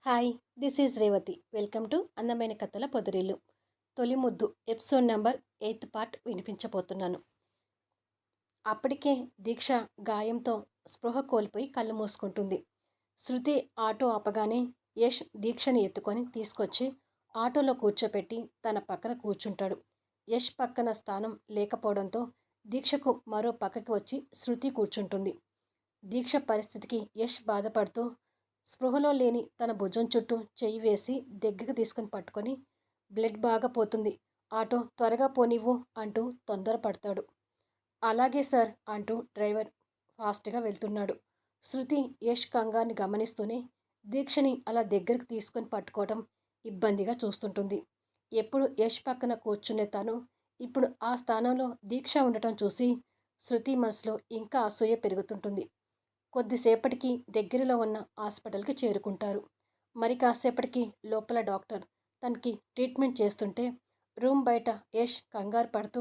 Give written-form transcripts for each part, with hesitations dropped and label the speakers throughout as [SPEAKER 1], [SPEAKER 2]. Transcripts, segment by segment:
[SPEAKER 1] Hi, this is Revathi. Welcome to అందమైన కథల పొదరిల్లు. తొలి ముద్దు ఎపిసోడ్ నెంబర్ 8th పార్ట్ వినిపించబోతున్నాను. అప్పటికే దీక్ష గాయంతో స్పృహ కోల్పోయి కళ్ళు మూసుకుంటుంది. శృతి ఆటో ఆపగానే యష్ దీక్షని ఎత్తుకొని తీసుకొచ్చి ఆటోలో కూర్చోపెట్టి తన పక్కన కూర్చుంటాడు. యష్ పక్కన స్థానం లేకపోవడంతో దీక్షకు మరో పక్కకి వచ్చి శృతి కూర్చుంటుంది. దీక్ష పరిస్థితికి యష్ బాధపడుతూ స్పృహలో లేని తన భుజం చుట్టూ చెయ్యి వేసి దగ్గరికి తీసుకుని పట్టుకొని, బ్లడ్ బాగా పోతుంది, ఆటో త్వరగా పోనివ్వు అంటూ తొందరపడతాడు. అలాగే సార్ అంటూ డ్రైవర్ ఫాస్ట్గా వెళ్తున్నాడు. శృతి యష్ కంగారుని గమనిస్తూనే దీక్షని అలా దగ్గరికి తీసుకొని పట్టుకోవటం ఇబ్బందిగా చూస్తుంటుంది. ఎప్పుడు యష్ పక్కన కూర్చునే తను ఇప్పుడు ఆ స్థానంలో దీక్ష ఉండటం చూసి శృతి మనసులో ఇంకా అసూయ పెరుగుతుంటుంది. కొద్దిసేపటికి దగ్గరలో ఉన్న హాస్పిటల్కి చేరుకుంటారు. మరి కాసేపటికి లోపల డాక్టర్ తనకి ట్రీట్మెంట్ చేస్తుంటే రూమ్ బయట యష్ కంగారు పడుతూ,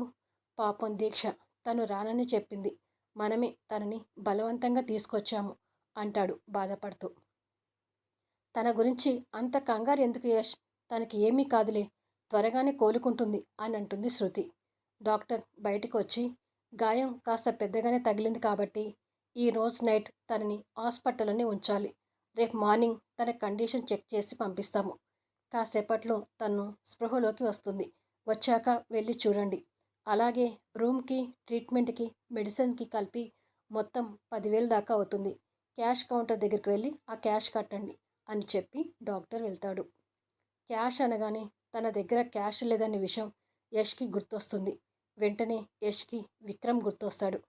[SPEAKER 1] పాపం దీక్ష, తను రానని చెప్పింది, మనమే తనని బలవంతంగా తీసుకొచ్చాము అంటాడు బాధపడుతూ. తన గురించి అంత కంగారు ఎందుకు యష్, తనకి ఏమీ కాదులే, త్వరగానే కోలుకుంటుంది అని అంటుంది శృతి. డాక్టర్ బయటికి వచ్చి, గాయం కాస్త పెద్దగానే తగిలింది కాబట్టి ఈ రోజు నైట్ తనని హాస్పిటల్లోనే ఉంచాలి, రేపు మార్నింగ్ తన కండిషన్ చెక్ చేసి పంపిస్తాము, కాసేపట్లో తను స్పృహలోకి వస్తుంది, వచ్చాక వెళ్ళి చూడండి, అలాగే రూమ్కి ట్రీట్మెంట్కి మెడిసిన్కి కలిపి మొత్తం 10,000 దాకా అవుతుంది, క్యాష్ కౌంటర్ దగ్గరికి వెళ్ళి ఆ క్యాష్ కట్టండి అని చెప్పి డాక్టర్ వెళ్తాడు. క్యాష్ అనగానే తన దగ్గర క్యాష్ లేదనే విషయం యష్కి గుర్తొస్తుంది. వెంటనే యష్కి విక్రమ్ గుర్తొస్తాడు.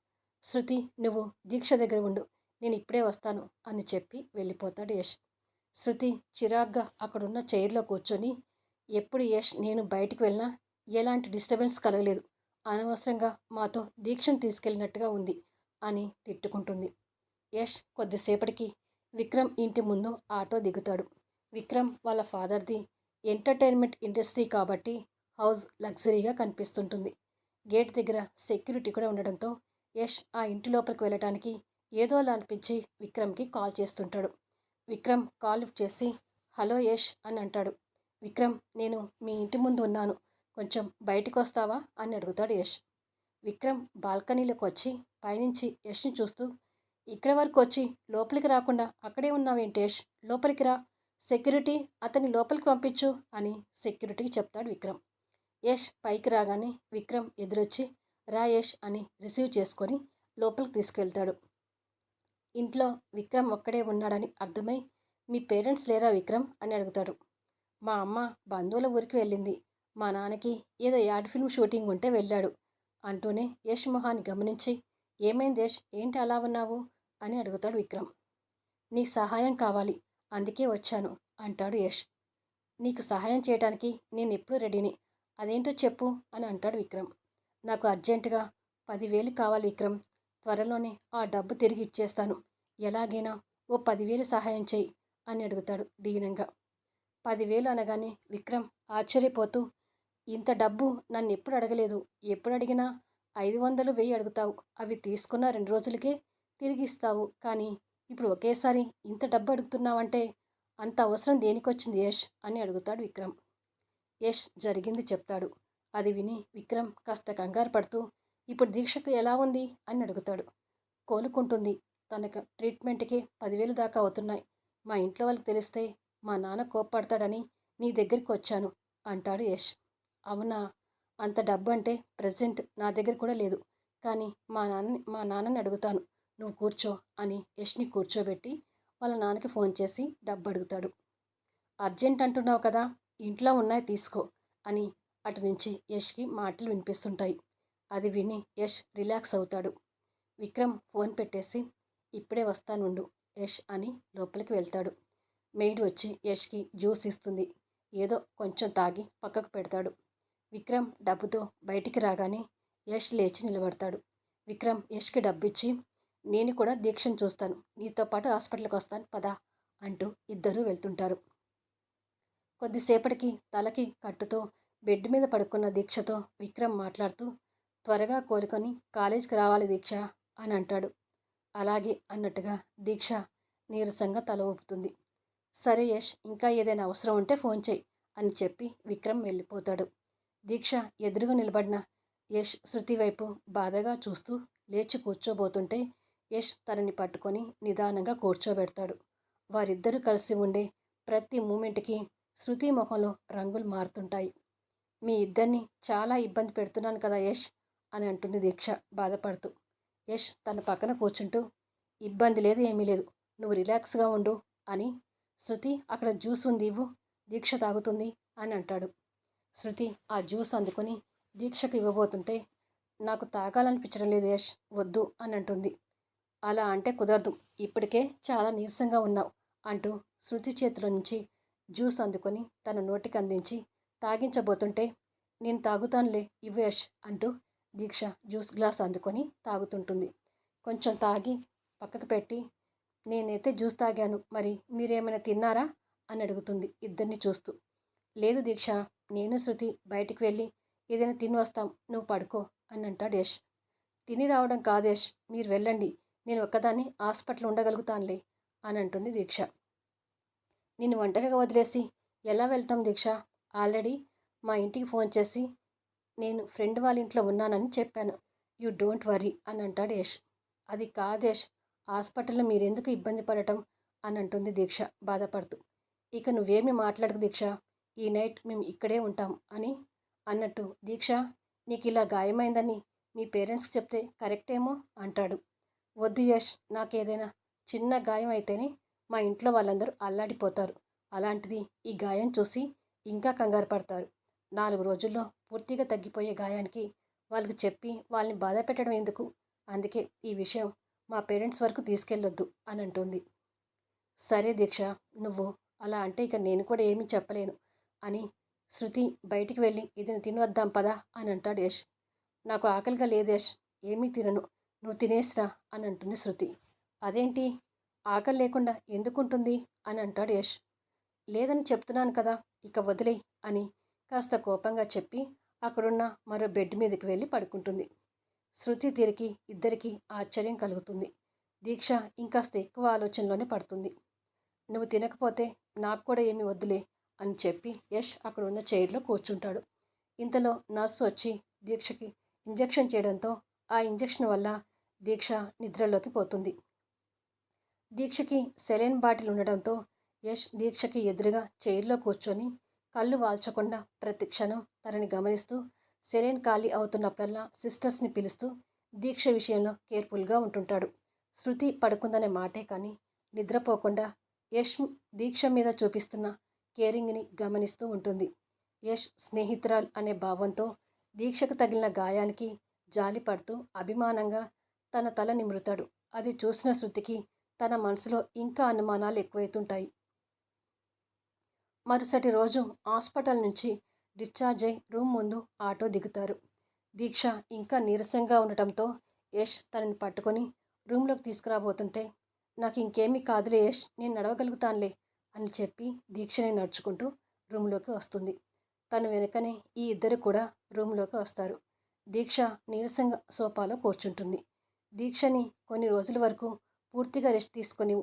[SPEAKER 1] శృతి, నువ్వు దీక్ష దగ్గర ఉండు, నేను ఇప్పుడే వస్తాను అని చెప్పి వెళ్ళిపోతాడు యష్. శృతి చిరాగ్గా అక్కడున్న చైర్లో కూర్చొని, ఎప్పుడు యష్ నేను బయటికి వెళ్ళినా ఎలాంటి డిస్టర్బెన్స్ కలగలేదు, అనవసరంగా మాతో దీక్షను తీసుకెళ్ళినట్టుగా ఉంది అని తిట్టుకుంటుంది. యష్ కొద్దిసేపటికి విక్రమ్ ఇంటి ముందు ఆటో దిగుతాడు. విక్రమ్ వాళ్ళ ఫాదర్ది ఎంటర్టైన్మెంట్ ఇండస్ట్రీ కాబట్టి హౌస్ లగ్జరీగా కనిపిస్తుంటుంది. గేట్ దగ్గర సెక్యూరిటీ కూడా ఉండడంతో యష్ ఆ ఇంటి లోపలికి వెళ్ళటానికి ఏదోలా అనిపించి విక్రమ్కి కాల్ చేస్తుంటాడు. విక్రమ్ కాల్ లిఫ్ట్ చేసి, హలో యష్ అని అంటాడు. విక్రమ్, నేను మీ ఇంటి ముందు ఉన్నాను, కొంచెం బయటికి వస్తావా అని అడుగుతాడు యష్. విక్రమ్ బాల్కనీలోకి వచ్చి పైనుంచి యష్ని చూస్తూ, ఇక్కడి వరకు వచ్చి లోపలికి రాకుండా అక్కడే ఉన్నావేంటి యష్, లోపలికి రా, సెక్యూరిటీ అతన్ని లోపలికి పంపించు అని సెక్యూరిటీకి చెప్తాడు విక్రమ్. యష్ పైకి రాగానే విక్రమ్ ఎదురొచ్చి రా యష్ అని రిసీవ్ చేసుకొని లోపలికి తీసుకెళ్తాడు. ఇంట్లో విక్రమ్ ఒక్కడే ఉన్నాడని అర్థమై, మీ పేరెంట్స్ లేరా విక్రమ్ అని అడుగుతాడు. మా అమ్మ బంధువుల ఊరికి వెళ్ళింది, మా నాన్నకి ఏదో యాడ్ ఫిల్మ్ షూటింగ్ ఉంటే వెళ్ళాడు అంటూనే యష్ మొహాన్ని గమనించి, ఏమైంది యష్, ఏంటి అలా ఉన్నావు అని అడుగుతాడు విక్రమ్. నీ సహాయం కావాలి, అందుకే వచ్చాను అంటాడు యష్. నీకు సహాయం చేయడానికి నేను ఎప్పుడూ రెడీని, అదేంటో చెప్పు అని అంటాడు విక్రమ్. నాకు అర్జెంటుగా 10,000 కావాలి విక్రమ్, త్వరలోనే ఆ డబ్బు తిరిగి ఇచ్చేస్తాను, ఎలాగైనా ఓ 10,000 సహాయం చేయి అని అడుగుతాడు దీనంగా. 10,000 అనగానే విక్రమ్ ఆశ్చర్యపోతూ, ఇంత డబ్బు నన్ను ఎప్పుడు అడగలేదు, ఎప్పుడు అడిగినా 500, 1000 అడుగుతావు, అవి తీసుకున్న 2 రోజులకే తిరిగి ఇస్తావు, కానీ ఇప్పుడు ఒకేసారి ఇంత డబ్బు అడుగుతున్నావంటే అంత అవసరం దేనికొచ్చింది యష్ అని అడుగుతాడు విక్రమ్. యష్ జరిగింది చెప్తాడు. అది విని విక్రమ్ కాస్త కంగారు పడుతూ, ఇప్పుడు దీక్షకు ఎలా ఉంది అని అడుగుతాడు. కోలుకుంటుంది, తనకు ట్రీట్మెంట్కి 10,000 దాకా అవుతున్నాయి, మా ఇంట్లో వాళ్ళకి తెలిస్తే మా నాన్న కోప్పడతాడని నీ దగ్గరికి వచ్చాను అంటాడు యష్. అవునా, అంత డబ్బు అంటే ప్రజెంట్ నా దగ్గర కూడా లేదు, కానీ మా నాన్నని అడుగుతాను, నువ్వు కూర్చో అని యష్ని కూర్చోబెట్టి వాళ్ళ నాన్నకి ఫోన్ చేసి డబ్బు అడుగుతాడు. అర్జెంట్ అంటున్నావు కదా, ఇంట్లో ఉన్నాయి తీసుకో అని అటు నుంచి యష్కి మాటలు వినిపిస్తుంటాయి. అది విని యష్ రిలాక్స్ అవుతాడు. విక్రమ్ ఫోన్ పెట్టేసి, ఇప్పుడే వస్తానుండు యష్ అని లోపలికి వెళ్తాడు. మెయిడ్ వచ్చి యష్కి జ్యూస్ ఇస్తుంది. ఏదో కొంచెం తాగి పక్కకు పెడతాడు. విక్రమ్ డబ్బుతో బయటికి రాగానే యష్ లేచి నిలబడతాడు. విక్రమ్ యష్కి డబ్బిచ్చి, నేను కూడా దీక్షను చూస్తాను, నీతో పాటు హాస్పిటల్కి వస్తాను పదా అంటూ ఇద్దరూ వెళ్తుంటారు. కొద్దిసేపటికి తలకి కట్టుతో బెడ్ మీద పడుకున్న దీక్షతో విక్రమ్ మాట్లాడుతూ, త్వరగా కోలుకొని కాలేజీకి రావాలి దీక్ష అని అంటాడు. అలాగే అన్నట్టుగా దీక్ష నీరసంగా తల ఊపుతుంది. సరే యష్, ఇంకా ఏదైనా అవసరం ఉంటే ఫోన్ చేయి అని చెప్పి విక్రమ్ వెళ్ళిపోతాడు. దీక్ష ఎదురుగా నిలబడిన యష్ శృతి వైపు బాధగా చూస్తూ లేచి కూర్చోబోతుంటే యష్ తనని పట్టుకొని నిదానంగా కూర్చోబెడతాడు. వారిద్దరూ కలిసి ఉండే ప్రతి మూమెంట్కి శృతి మొహంలో రంగులు మారుతుంటాయి. మీ ఇద్దరిని చాలా ఇబ్బంది పెడుతున్నాను కదా యష్ అని అంటుంది దీక్ష బాధపడుతూ. యష్ తన పక్కన కూర్చుంటూ, ఇబ్బంది లేదు ఏమీ లేదు, నువ్వు రిలాక్స్గా ఉండు అని, శృతి అక్కడ జ్యూస్ ఉంది ఇవ్వు, దీక్ష తాగుతుంది అని అంటాడు. శృతి ఆ జ్యూస్ అందుకొని దీక్షకు ఇవ్వబోతుంటే, నాకు తాగాలనిపించడం లేదు యష్, వద్దు అని అంటుంది. అలా అంటే కుదరదు, ఇప్పటికే చాలా నీరసంగా ఉన్నావు అంటూ శృతి చేతిలో నుంచి జ్యూస్ అందుకొని తన నోటికి అందించి తాగించబోతుంటే, నేను తాగుతానులే ఇవ్వు యష్ అంటూ దీక్ష జ్యూస్ గ్లాస్ అందుకొని తాగుతుంటుంది. కొంచెం తాగి పక్కకు పెట్టి, నేనైతే జ్యూస్ తాగాను, మరి మీరేమైనా తిన్నారా అని అడుగుతుంది ఇద్దరిని చూస్తూ. లేదు దీక్ష, నేను శృతి బయటికి వెళ్ళి ఏదైనా తిని వస్తాం, నువ్వు పడుకో అని అంటాడు యష్. తిని రావడం కాదు యష్, మీరు వెళ్ళండి, నేను ఒక్కదాన్ని హాస్పిటల్ ఉండగలుగుతానులే అని అంటుంది దీక్ష. నిన్ను ఒంటరిగా వదిలేసి ఎలా వెళ్తాం దీక్ష, ఆల్రెడీ మా ఇంటికి ఫోన్ చేసి నేను ఫ్రెండ్ వాళ్ళ ఇంట్లో ఉన్నానని చెప్పాను, యూ డోంట్ వరీ అని అంటాడు యష్. అది కాదు యష్, హాస్పిటల్లో మీరెందుకు ఇబ్బంది పడటం అని అంటుంది దీక్ష బాధపడుతూ. ఇక నువ్వేమీ మాట్లాడకు దీక్ష, ఈ నైట్ మేము ఇక్కడే ఉంటాం అని అన్నట్టు, దీక్ష నీకు ఇలా గాయమైందని మీ పేరెంట్స్కి చెప్తే కరెక్టేమో అంటాడు. వద్దు యష్, నాకేదైనా చిన్న గాయం అయితేనే మా ఇంట్లో వాళ్ళందరూ అల్లాడిపోతారు, అలాంటిది ఈ గాయం చూసి ఇంకా కంగారు పడతారు. 4 రోజుల్లో పూర్తిగా తగ్గిపోయే గాయానికి వాళ్ళకి చెప్పి వాళ్ళని బాధ పెట్టడం ఎందుకు, అందుకే ఈ విషయం మా పేరెంట్స్ వరకు తీసుకెళ్ళొద్దు అని అంటుంది. సరే దీక్ష, నువ్వు అలా అంటే ఇక నేను కూడా ఏమీ చెప్పలేను అని శృతి బయటికి వెళ్ళి ఏదైనా తినొద్దాం పదా అని అంటాడు యష్. నాకు ఆకలిగా లేదు యష్, ఏమీ తినను, నువ్వు తినేసిరా అని అంటుంది శృతి. అదేంటి, ఆకలి లేకుండా ఎందుకుంటుంది అని అంటాడు యష్. లేదని చెప్తున్నాను కదా, ఇక వదిలేయ్ అని కాస్త కోపంగా చెప్పి అక్కడున్న మరో బెడ్ మీదకి వెళ్ళి పడుకుంటుంది. శృతి తిరిగి ఇద్దరికీ ఆశ్చర్యం కలుగుతుంది. దీక్ష ఇంకాస్త ఎక్కువ ఆలోచనలోనే పడుతుంది. నువ్వు తినకపోతే నాకు కూడా ఏమీ వద్దులే అని చెప్పి యష్ అక్కడ ఉన్న చైర్లో కూర్చుంటాడు. ఇంతలో నర్సు వచ్చి దీక్షకి ఇంజెక్షన్ చేయడంతో ఆ ఇంజెక్షన్ వల్ల దీక్ష నిద్రలోకి పోతుంది. దీక్షకి సెలైన్ బాటిల్ ఉండడంతో యష్ దీక్షకి ఎదురుగా చైర్లో కూర్చొని కళ్ళు వాల్చకుండా ప్రతి క్షణం తనని గమనిస్తూ సెలైన్ ఖాళీ అవుతున్నప్పుడల్లా సిస్టర్స్ని పిలుస్తూ దీక్ష విషయంలో కేర్ఫుల్గా ఉంటుంటాడు. శృతి పడుకుందనే మాటే కానీ నిద్రపోకుండా యష్ దీక్ష మీద చూపిస్తున్న కేరింగ్ని గమనిస్తూ ఉంటుంది. యష్ స్నేహితురాలు అనే భావంతో దీక్షకు తగిలిన గాయానికి జాలి పడుతూ అభిమానంగా తన తల నిమురుతాడు. అది చూసిన శృతికి తన మనసులో ఇంకా అనుమానాలు ఎక్కువైతుంటాయి. మరుసటి రోజు హాస్పిటల్ నుంచి డిశ్చార్జ్ అయి రూమ్ ముందు ఆటో దిగుతారు. దీక్ష ఇంకా నీరసంగా ఉండటంతో యష్ తనని పట్టుకొని రూమ్లోకి తీసుకురాబోతుంటే, నాకు ఇంకేమీ కాదులే యష్, నేను నడవగలుగుతానులే అని చెప్పి దీక్షని నడుచుకుంటూ రూమ్లోకి వస్తుంది. తను వెనుకనే ఈ ఇద్దరు కూడా రూమ్లోకి వస్తారు. దీక్ష నీరసంగా సోఫాలో కూర్చుంటుంది. దీక్షని కొన్ని రోజుల వరకు పూర్తిగా రెస్ట్ తీసుకొని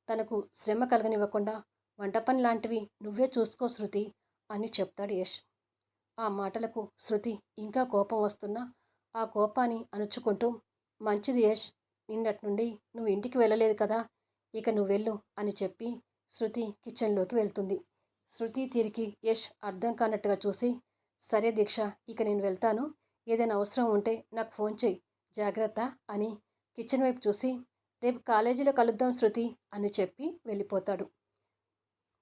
[SPEAKER 1] తనకు శ్రమ కలగనివ్వకుండా వంట పని లాంటివి నువ్వే చూసుకో శృతి అని చెప్తాడు యష్. ఆ మాటలకు శృతి ఇంకా కోపం వస్తున్నా ఆ కోపాన్ని అణుచుకుంటూ, మంచిది యష్, నిన్నటి నుండి నువ్వు ఇంటికి వెళ్ళలేదు కదా, ఇక నువ్వు వెళ్ళు అని చెప్పి శృతి కిచెన్లోకి వెళ్తుంది. శృతి తిరిగి యష్ అర్థం కానట్టుగా చూసి, సరే దీక్ష, ఇక నేను వెళ్తాను, ఏదైనా అవసరం ఉంటే నాకు ఫోన్ చేయి, జాగ్రత్త అని కిచెన్ వైపు చూసి, రేపు కాలేజీలో కలుద్దాం శృతి అని చెప్పి వెళ్ళిపోతాడు.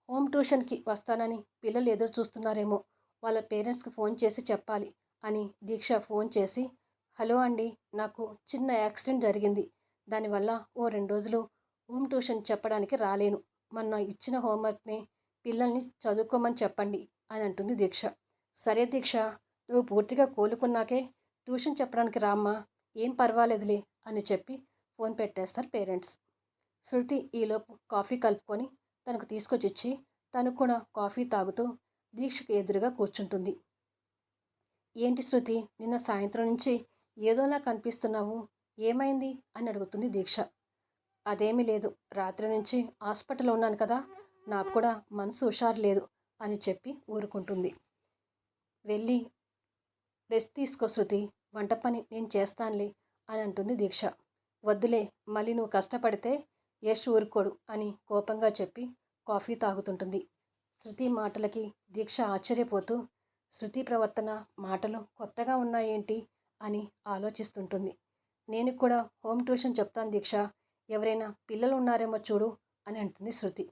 [SPEAKER 1] హోమ్ ట్యూషన్కి వస్తానని పిల్లలు ఎదురు చూస్తున్నారేమో, వాళ్ళ పేరెంట్స్కి ఫోన్ చేసి చెప్పాలి అని దీక్ష ఫోన్ చేసి, హలో అండి, నాకు చిన్న యాక్సిడెంట్ జరిగింది, దానివల్ల ఓ 2 రోజులు హోమ్ ట్యూషన్ చెప్పడానికి రాలేను, మొన్న ఇచ్చిన హోంవర్క్ని పిల్లల్ని చదువుకోమని చెప్పండి అని అంటుంది దీక్ష. సరే దీక్ష, నువ్వు పూర్తిగా కోలుకున్నాకే ట్యూషన్ చెప్పడానికి రామ్మా, ఏం పర్వాలేదులే అని చెప్పి ఫోన్ పెట్టేస్తారు పేరెంట్స్. శృతి ఈలోపు కాఫీ కలుపుకొని తనకు తీసుకొచ్చిచ్చి తను కూడా కాఫీ తాగుతూ దీక్షకు ఎదురుగా కూర్చుంటుంది. ఏంటి శృతి, నిన్న సాయంత్రం నుంచి ఏదోలా కనిపిస్తున్నావు, ఏమైంది అని అడుగుతుంది దీక్ష. అదేమీ లేదు, రాత్రి నుంచి హాస్పిటల్లో ఉన్నాను కదా, నాకు కూడా మనసు హుషారు లేదు అని చెప్పి ఊరుకుంటుంది. వెళ్ళి రెస్ట్ తీసుకో శృతి, వంట పని నేను చేస్తానులే అని అంటుంది దీక్ష. వద్దులే, మళ్ళీ నువ్వు కష్టపడితే యష్ ఊరుకోడు అని కోపంగా చెప్పి కాఫీ తాగుతుంటుంది. శృతి మాటలకి దీక్ష ఆశ్చర్యపోతూ శృతి ప్రవర్తన, మాటలు కొత్తగా ఉన్నాయేంటి అని ఆలోచిస్తుంటుంది. నేను కూడా హోమ్ ట్యూషన్ చెప్తాను దీక్ష, ఎవరైనా పిల్లలు ఉన్నారేమో చూడు అని అంటుంది శృతి.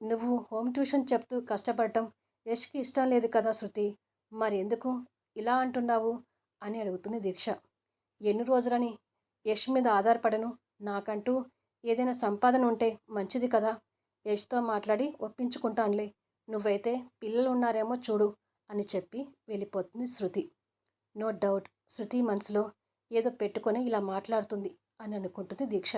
[SPEAKER 1] నువ్వు హోమ్ ట్యూషన్ చెప్తూ కష్టపడటం యష్కి ఇష్టం లేదు కదా శృతి, మరెందుకు ఇలా అంటున్నావు అని అడుగుతుంది దీక్ష. ఎన్ని రోజులని యష్ మీద ఆధారపడను, నాకంటూ ఏదైనా సంపాదన ఉంటే మంచిది కదా, యష్తో మాట్లాడి ఒప్పించుకుంటానులే, నువ్వైతే పిల్లలు ఉన్నారేమో చూడు అని చెప్పి వెళ్ళిపోతుంది శృతి. నో డౌట్ శృతి మనసులో ఏదో పెట్టుకొని ఇలా మాట్లాడుతుంది అని అనుకుంటుంది దీక్ష.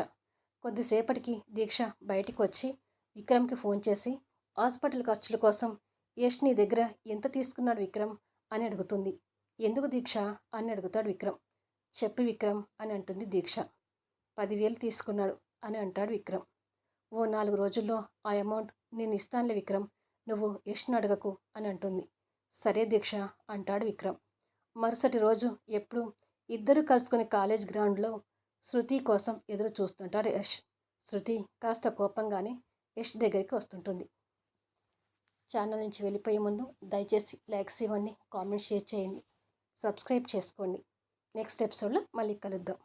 [SPEAKER 1] కొద్దిసేపటికి దీక్ష బయటికి వచ్చి విక్రమ్కి ఫోన్ చేసి హాస్పిటల్ ఖర్చుల కోసం యష్ నీ దగ్గర ఎంత తీసుకున్నాడు విక్రమ్ అని అడుగుతుంది. ఎందుకు దీక్ష అని అడుగుతాడు విక్రమ్. చెప్పు విక్రమ్ అని అంటుంది దీక్ష. 10,000 తీసుకున్నాడు అని అంటాడు విక్రమ్. ఓ 4 రోజుల్లో ఆ అమౌంట్ నేను ఇస్తానులే విక్రమ్, నువ్వు యష్ను అడగకు అని అంటుంది. సరే దీక్ష అంటాడు విక్రమ్. మరుసటి రోజు ఎప్పుడు ఇద్దరు కలుసుకుని కాలేజ్ గ్రౌండ్లో శృతి కోసం ఎదురు చూస్తుంటాడు యష్. శృతి కాస్త కోపంగానే యష్ దగ్గరికి వస్తుంటుంది. ఛానల్ నుంచి వెళ్ళిపోయే ముందు దయచేసి లైక్స్ ఇవ్వండి, కామెంట్ షేర్ చేయండి, సబ్స్క్రైబ్ చేసుకోండి. నెక్స్ట్ ఎపిసోడ్లో మళ్ళీ కలుద్దాం.